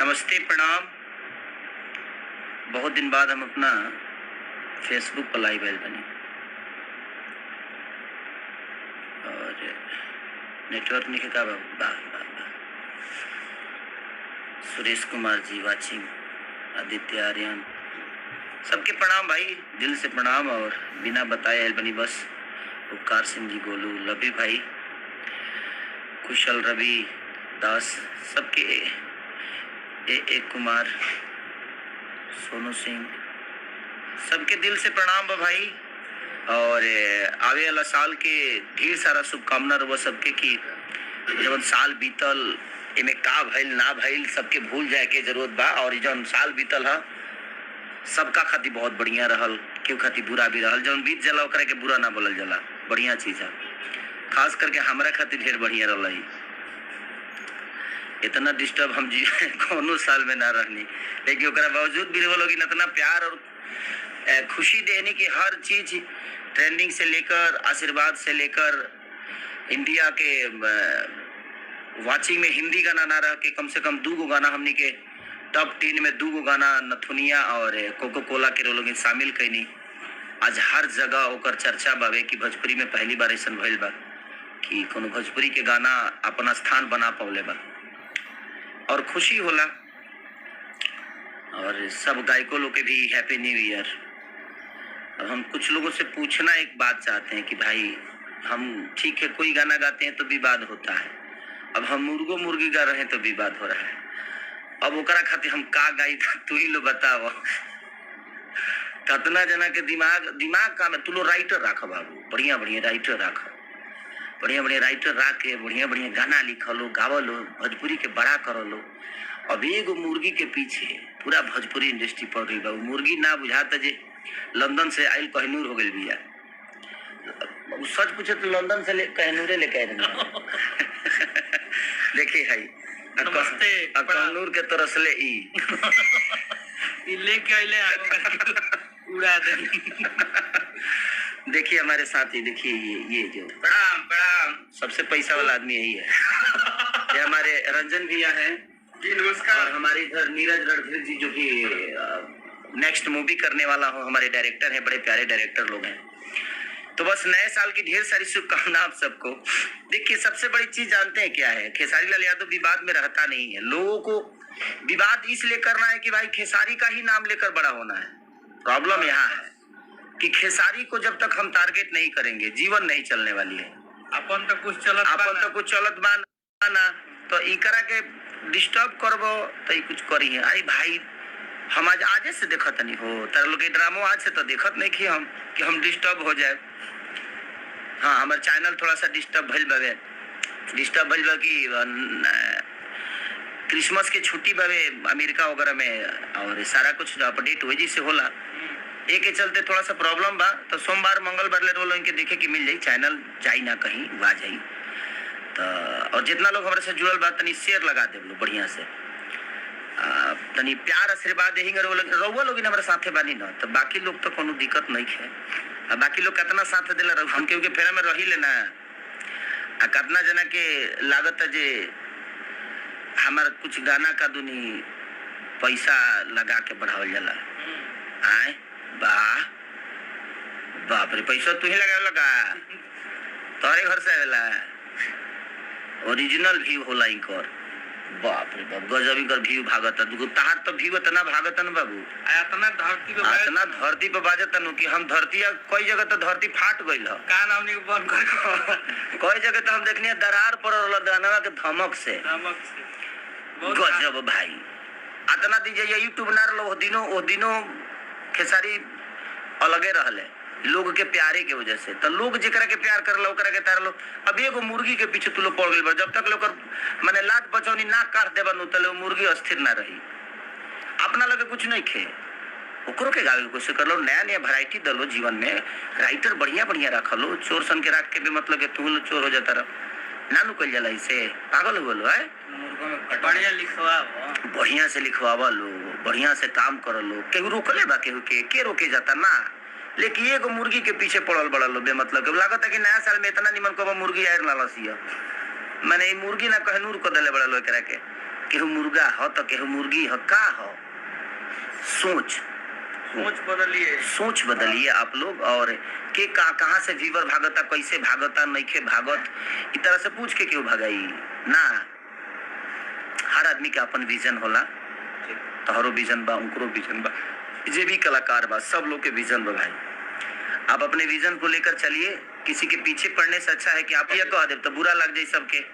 नमस्ते, प्रणाम। बहुत दिन बाद हम अपना फेसबुक पर लाइव आयल बनी और नेटवर्क नहीं का सुरेश कुमार जी वाचिंग, आदित्य आर्यन, सबके प्रणाम भाई, दिल से प्रणाम। और बिना बताए आयल बनी बस। उपकार सिंह जी, गोलू, लभी भाई, कुशल, रवि दास, सबके ए कुमार, सोनू सिंह, सबके दिल से प्रणाम बा भाई। और आवे वाला साल के ढेर सारा शुभकामना रहो सबके कि जब साल बीतल इमे का भइल ना भइल सबके भूल जाए के जरूरत बा। और जब साल बीतल है सबका खातिर बहुत बढ़िया रहल, क्यों खातिर बुरा भी रहल। जब बीत जाला ओकरा के बुरा ना बोलल जाला, बढ़िया चीज है। खास करके हमारा खातिर ढेर बढ़िया रहल। इतना डिस्टर्ब हम जी कोनो साल में ना रहनी, लेकिन ओकरा बावजूद भी वो लोग इतना प्यार और खुशी देने की हर चीज, ट्रेंडिंग से लेकर आशीर्वाद से लेकर इंडिया के वाचिंग में हिंदी गाना ना रह के कम से कम 2 गाना हमनी के टॉप 10 में 2 गाना नथुनिया और कोको कोला के लोग शामिल कैनी। आज हर जगह ओकर चर्चा बावे कि भोजपुरी में पहली बार ऐसा भइल बा कि कोनो भोजपुरी के गाना अपना स्थान बना पौले बा और खुशी होला। और सब गायकों लोग के भी हैप्पी न्यू ईयर। अब हम कुछ लोगों से पूछना एक बात चाहते हैं कि भाई हम ठीक है कोई गाना गाते हैं तो विवाद होता है, अब हम मुर्गो मुर्गी गा रहे हैं तो विवाद हो रहा है। अब ओकरा खातिर हम का गाई तू ही लो बताओ। कितना जना के दिमाग का तू लो राइटर राख बाबू, बढ़िया बढ़िया राइटर राख, बढ़िया बढ़िया राइटर रख के बढ़िया बढ़िया गाना लिखलो गावलो, भोजपुरी के बड़ा करलो। अब एगो मुर्गी के पीछे पूरा भोजपुरी इंडस्ट्री पड़ गई बा। मुर्गी ना बुझाता जे लंदन से आयल कहनूर हो गई बिया। सच पूछे तो लंदन से कहनूरे लेके आए देखिए है कहनूर के तरसले लेके आइले उड़ा दे। देखिए हमारे साथी, देखिए ये जो प्रणाम प्रणाम, सबसे पैसा वाला आदमी यही है। ये हमारे रंजन भैया हैं जी, नमस्कार। और हमारे इधर नीरज रणधीर जी जो कि नेक्स्ट मूवी करने वाला हो, हमारे डायरेक्टर हैं, बड़े प्यारे डायरेक्टर लोग हैं। तो बस नए साल की ढेर सारी शुभकामनाएं आप सबको। देखिए सबसे बड़ी चीज जानते हैं क्या है, खेसारी लाल यादव विवाद में रहता नहीं है। लोगों को विवाद इसलिए करना है कि भाई खेसारी का ही नाम लेकर बड़ा होना है। प्रॉब्लम यहाँ है कि खेसारी को जब तक हम टारगेट नहीं करेंगे जीवन नहीं चलने वाली है। अपन तो कुछ चलत बाना तो इकरा के डिस्टर्ब करबो तो कुछ करी है। आई भाई हम आज से देखत नहीं हो तार लोग ड्रामो आज से तो देखत नहीं कि हम डिस्टर्ब हो जाए। हाँ हमारे चैनल थोड़ा सा डिस्टर्ब भइल बा कि क्रिसमस के छुट्टी बावे अमेरिका वगैरह में और सारा कुछ अपडेट वही से होला, एक के चलते थोड़ा सा प्रॉब्लम बा। तो सोमवार मंगलवार ले रोल इनके देखे कि मिल जाई, चैनल जाई ना कहीं वा जाई। तो और जितना लोग हमारे से जुड़ल बा तनी शेयर लगा दे लो बढ़िया से, तनी प्यार आशीर्वाद देंगे रउआ लोग हमारे साथे बानी ना, तो बाकी लोग तो कोनो दिक्कत नहीं है। अब बाकी लोग कितना साथ दिला हम के फेरा में रही लेना आ कितना जना के लागत है जे हमार कुछ गाना का दुनी पैसा लगा के बढ़ावल जाला। आए बाप रे, पैसा तू ही लगा तोरे घर से आवेला, ओरिजिनल व्यू होला इनकर। बाप रे बाप गजब इनकर व्यू भागत है। तार तो व्यू इतना भागत है ना बाबू, इतना धरती पे बाजत है कि हम धरती कई जगह तो धरती फाट गइल है। का नाम नहीं बंद कर कई जगह तो हम देखनी दरार पड़ रहा दानवा के धमक से गजब भाई। इतना दिन यूट्यूब ना रहा ओ दिनों खेसारी अलगे रहले लोग के प्यारे के वजह से। तो लोग जेकरा के प्यार करल ओकरा के तार लो। अब एगो मुर्गी के पीछे तू लोग पड़ गइल, जब तक लोग माने लात बचौनी ना काट देबन तो मुर्गी अस्थिर ना रही। अपना लगे कुछ नहीं खे ओकरो के गावे कोशिश कर लो, नया नया वैरायटी दलो जीवन में, राइटर बढ़िया बढ़िया रख लो। चोर सन के रख के भी मतलब कि तू चोर हो जाता रह ना नुकल जाला, इसे पागल हो लो है। बढ़िया लिखवा, बढ़िया से लिखवावा लो, बढ़िया से काम कर लो। केहू रोकले बा केहू के रोके जाता ना, लेकिन एगो मुर्गी के पीछे पड़ल बड़ा लो बेमतलब के। लागत है कि नया साल में इतना निमन को मुर्गी आयर ना लसिया, मैंने मुर्गी ना कहनूर को दले बड़ा लो एकरा के केहू मुर्गा हो तो केहू मुर्गी हो, का हो? सोच सोच बदलिए आप लोग। और के कहाँ से वीवर भागता, कैसे भागता, नइखे भागत, इस तरह से पूछ के क्यों भगाई ना। हर आदमी के अपन विजन होला, तोहरो विजन बा, उनकरो विजन बा, जे भी कलाकार बा, सब लोग के विजन बा भाई। आप अपने विजन को लेकर चलिए, किसी के पीछे पड़ने से अच्छा है कि आप ये कह दे तो बुरा लग जाए सबके।